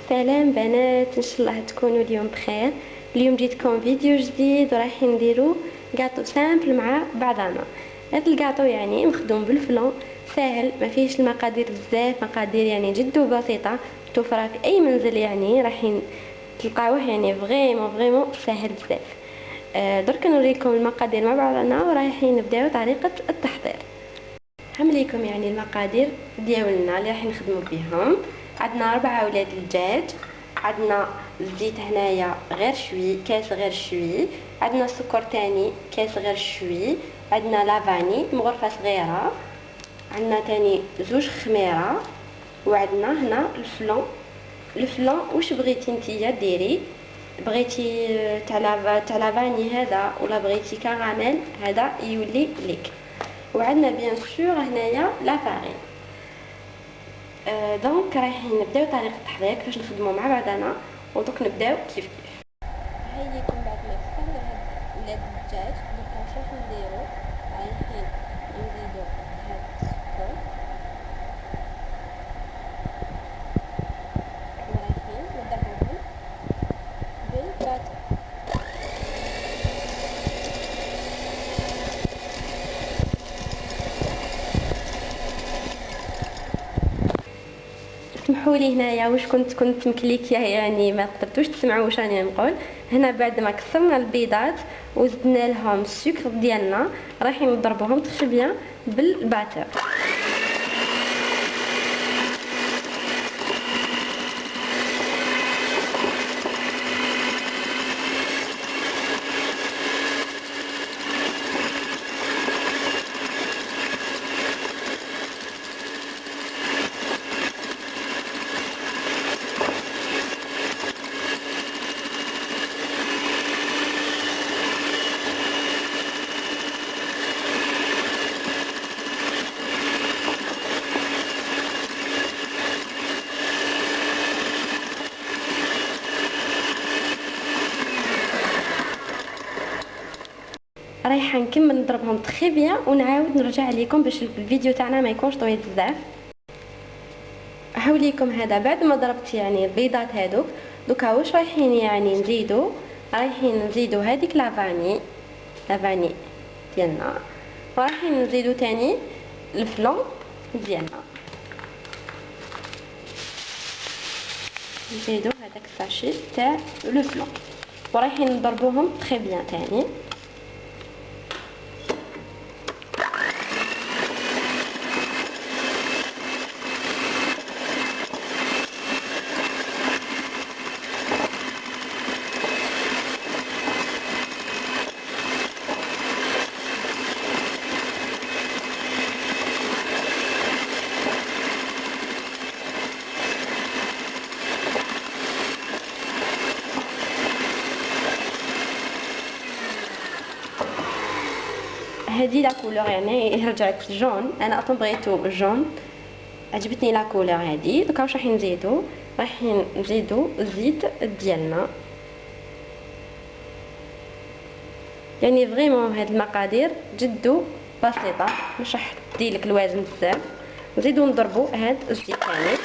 سلام بنات، ان شاء الله تكونوا اليوم بخير. اليوم جيتكم فيديو جديد ورايحين نديرو كاطو سامبل مع بعضنا. هذا الكاطو يعني مخدوم بالفلون، ساهل، ما فيهش المقادير بزاف، مقادير يعني جد بسيطه، توفر في اي منزل، يعني رايحين تلقاوه يعني فريمون ساهل بزاف. درك نوريكم المقادير مع بعضنا ورايحين نبداو طريقه التحضير. همليكم يعني المقادير ديالنا اللي راح نخدموا بهم. عندنا 4 ولاد الدجاج، عندنا الزيت هنايا غير شوي، كاس غير شوي، عندنا السكر تاني كاس غير شوي، عندنا لافاني مغرفه صغيره، عندنا تاني 2 خميره، وعندنا هنا الفلون واش بغيتي نتيا ديري، بغيتي تاع لافاني هذا ولا بغيتي كراميل هذا يولي ليك. وعندنا بيان سور هنايا لا فارين. دونك رايحين نبداو طريقه التحضير كيفاش نخدموا مع بعضنا، ودوك نبداو كيف هاي ليكم بعد ما تحضر هاد ولاد الدجاج. درك واش راح نديرو، رايحين نزيدو هاد السكر ورايحين نضربوهم بالباطو. سمحوا لي هنايا واش كنت مكليكيه، يعني ما قدرتوش تسمعوا واش راني نقول. هنا بعد ما كسرنا البيضات وزدنا لهم السكر ديالنا، رايحين نضربوهم تخي بيان بالباتر. رايحه نكمل نضربهم تخي بيان ونعاود نرجع لكم باش الفيديو تاعنا ما يكونش طويل بزاف. هاوليكم هذا بعد ما ضربت يعني البيضات هذوك، دوكا واش رايحين يعني نزيدو، رايحين نزيدو هذيك لافاني ديالنا، ورايحين نزيدو تاني الفلون ديالنا، نزيدو هذاك الساشي تاع لو فلون ورايحين نضربوهم تري بيان تاني. هذه لا كولور يعني رجعت جون، انا اصلا بغيتو جون، عجبتني لا كولور هذه. دوكا واش رايحين نزيدو الزيت ديالنا. يعني فريمون هاد المقادير جدو بسيطه، مش راح تديلك الوزن بزاف. نزيدو نضربو هاد الزيت ثاني.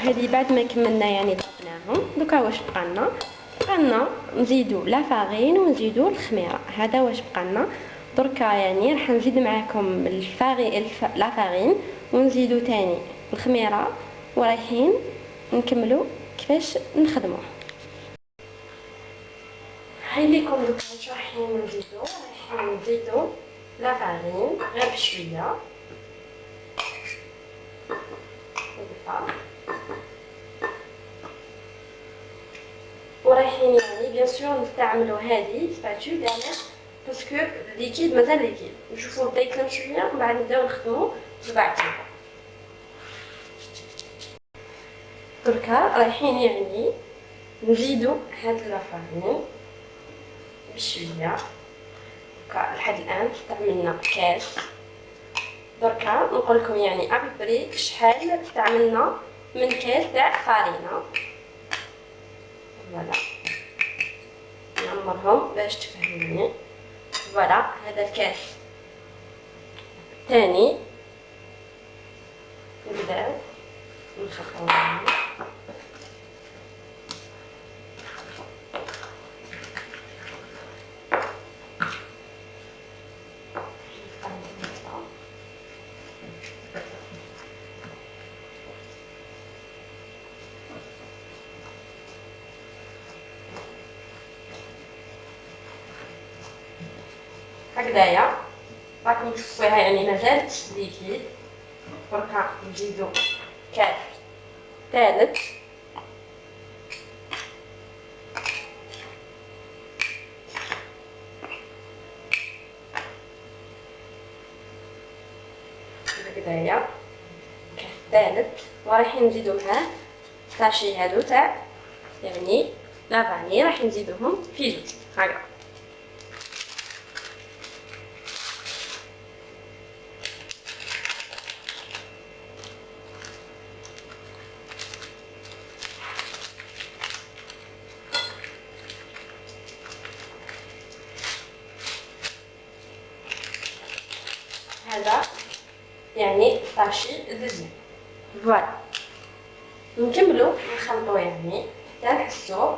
هذه بعد ما كملنا يعني ضربناهم، دوكا واش بقالنا نزيدو لا فارين ونزيدو الخميره. هذا واش بقالنا دركا، يعني راح نزيد معاكم لا فارين ونزيدو تاني الخميره، ورايحين نكملو كيفاش نخدموه. هاي ليكم دوكا واش رايحين نزيدو لا فارين غير بشويه، ورايحين يعني بيان سور نستعملوا هذه سباتول ديالنا باسكو الليكيد مازال ليكيد، نشوفوه بدا يكلم شويه ومن بعد نبداو نخدمو صباعتين. دركا رايحين يعني نزيدو هاد لافارين بشويه. دركا لحد الان استعملنا كاس. دركا نقولكم يعني ابريك شحال استعملنا من كاس تاع فارينه. فوالا نعمرهم باش تفهموني. فوالا هذا الكاس الثاني نبداو نخلطوه. هكذايا راكم تشوفوها يعني مازالت ليكيد. دركا نزيدو كاس ثالث. هكذايا كاس ثالث ورايحين نزيدو معاه ساشي هادو تاع يعني لافاني، راح نزيدوهم في جوج هكا. هذا يعني ساشي دوزيام. فوالا نكملو نخلطو يعني حتى نحسو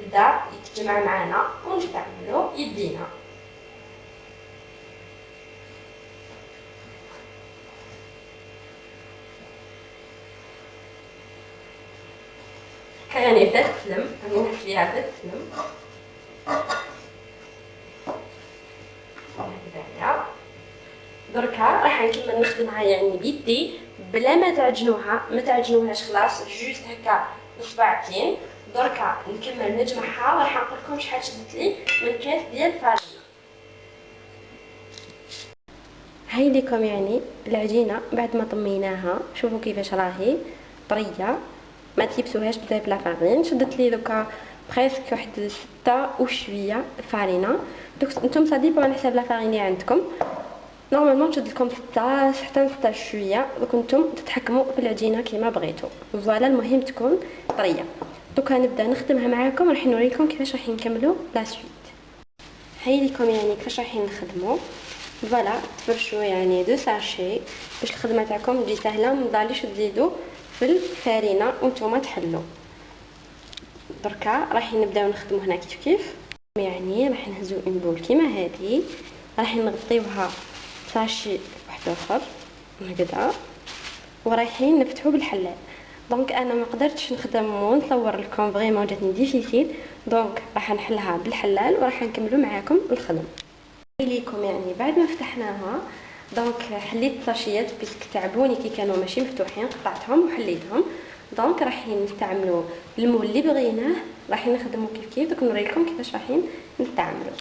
بدا يتجمع معنا ونستعملو يدينا. يعني بدا تسلم، راني نحس ليها بدا تسلم. هكذايا دركا راح نكمل نخدمها يعني بيدي بلا ما تعجنوها، ما تعجنوهاش خلاص، جوست هكا بصباعتين. دركا نكمل نجمعها وراح نقول لكم شحال شدت لي من كاس ديال الفارينه. هاي ليكم يعني العجينه بعد ما طميناها، شوفوا كيفاش راهي طريه، ما تيبسوهاش بزاف لا فارين. شدت لي دوكا بريسك واحد 6 وشويه فارينه. دوك نتوما صديبو على حساب لا فارين اللي عندكم. نورمالمون تشد لكم 6 حتى 6 شويه، دوك نتوما تتحكموا في العجينه كيما بغيتو. فوالا المهم تكون طريه. دوكا نبدا نخدمها معاكم، راح نوريكم كيفاش راح نكملوا لا سويت. هاي لكم يعني كيفاش راح نخدموا. فوالا تفرشوا يعني 2 ساشي باش الخدمه تاعكم تجي سهله، ما تضاليش تزيدوا في الفارينه وانتم تحلوا. دركا راح نبداو نخدموا هنا كيف يعني راح نهزو اون بول كيما هذه، راح نغطيوها ساشي واحد اخر هكذا ورايحين نفتحو بالحلال. دونك انا ما قدرتش نخدم ونصور لكم، فريمون جاتني ديفيسيل، دونك راح نحلها بالحلال وراح نكملوا معاكم الخدم. ليكم يعني بعد ما فتحناها دونك حليت الساشيات بيسك تعبوني كي كانوا ماشي مفتوحين، قطعتهم وحليتهم. دونك راح نستعملوا المول اللي بغيناه، راح نخدموا كيف دوك نوريكم كيفاش راح نستعملوا.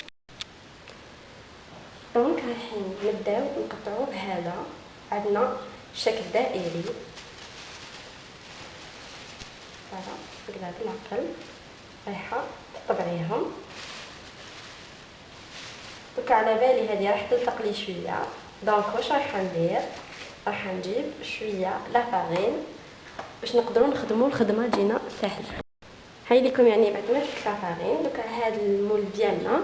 دونك راح نبداو نقطعوا بهذا، عندنا شكل دائري فوالا هكذا بالعقل رايحه تطبعيهم. دوك على بالي هذه راح تلصق لي شويه، دونك واش راح ندير، راح نجيب شويه لا فارين باش نقدروا نخدموا الخدمه تجينا سهل. هاي لكم يعني بعد ما فك لا فارين. دوك هذا المول ديالنا،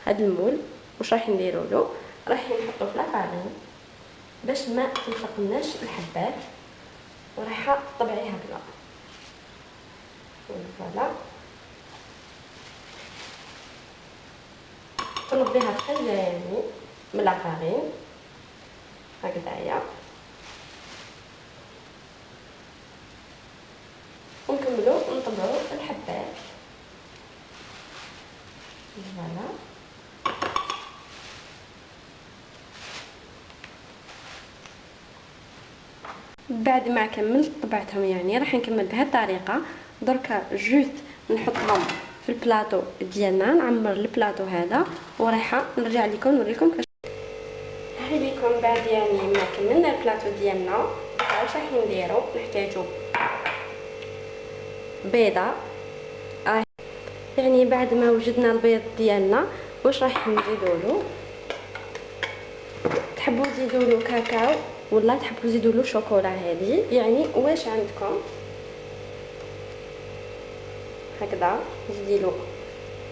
هذا المول واش راح نديروا له، راح نحطوا في لا فارين باش ما تلصقناش الحبات، وراح طبعيها هكذا. فوالا تنظيها خليه يعني من لا فارين هكذايا، ونكملوا نطبعوا الحبات. فوالا بعد ما كملت طبعتهم يعني راح نكمل بهذه الطريقه. دركا جوست نحطهم في البلاطو ديالنا، نعمر البلاطو هذا ورايحه نرجع لكم نوريكم كيفاش. هاي بكم بعد يعني ما كملنا البلاطو ديالنا، واش راح نديرو؟ نحتاجو بيضه. يعني بعد ما وجدنا البيض ديالنا واش راح نزيدولو؟ تحبوا تزيدولو كاكاو ولا تحبوا تزيدولو شوكولا، هذه يعني واش عندكم. هكذا تزيديلو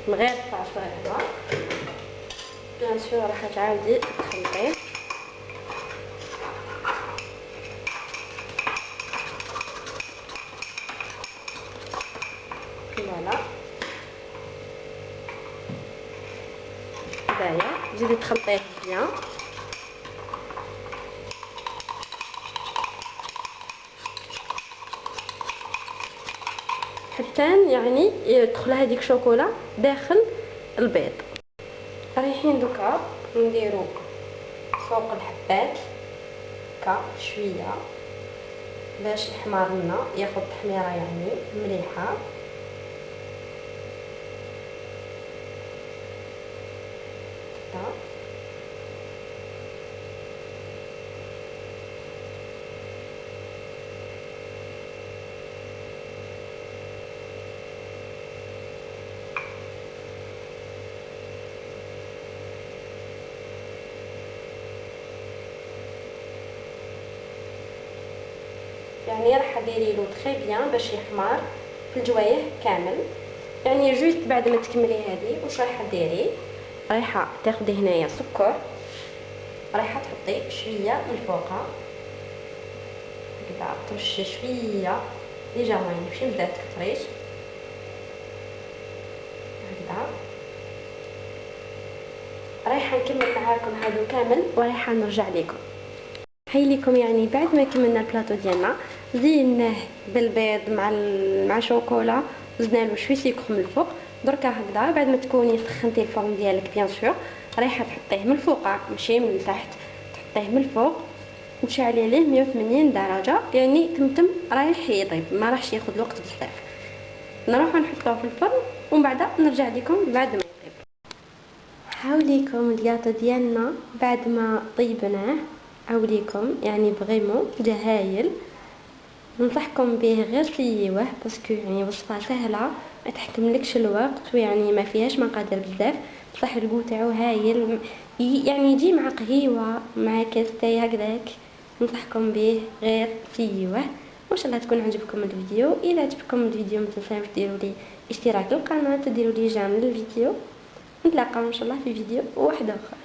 من غير الطاشور هذا، بيان سور راح تعاودي تخلطيه. فوالا هدايا تزيدي تخلطيه مزيان. حتى يعني يدخل هذيك الشوكولا داخل البيض. رايحين دوكا نديرو فوق الحبات كا شويه باش يحمر لنا، ياخذ تحميره يعني مليحه. يعني راح ديريلو تري بيان باش يحمر في الجوايه كامل. يعني جوست بعد ما تكملي هذه واش رايحه ديري؟ رايحه تاخدي هنايا سكر، رايحه تحطي شويه من فوقها هكذا، ترشي شويه ليجامين ماشي بزاف تكثريش هكذا. رايحه نكمل معاكم هادو كامل ورايحه نرجع لكم. هاي ليكم يعني بعد ما كملنا البلاطو ديالنا، زيناه بالبيض مع شوكولا، زدنا له شويه سكر من الفوق. دركا هكذا بعد ما تكوني سخنتي الفرن ديالك بيان سور، رايحه تحطيه من الفوق ماشي من التحت، تحطيه من الفوق وتشعلي عليه 180 درجه، يعني تمتم رايح يطيب، ما راحش ياخذ الوقت بزاف. نروحو نحطوه في الفرن ومن بعد نرجع لكم بعد ما يطيب. هاوليكم الكاطو ديالنا بعد ما طيبناه، هاوليكم يعني فريمون جا هايل. ننصحكم به غير سيوه باسكو يعني وصفه سهله ما تحكملكش الوقت، ويعني ما فيهاش مقادير بزاف، بصح الجو تاعو هايل. يعني يجي مع قهيوه مع كاس تاي هكذاك. ننصحكم به غير سيوه. وان شاء الله تكون عجبكم الفيديو. الى عجبكم الفيديو ما تنساوش ديروا لي اشتراك للقناه، ديروا لي جيم للفيديو. نتلاقاو ان شاء الله في فيديو واحد اخر.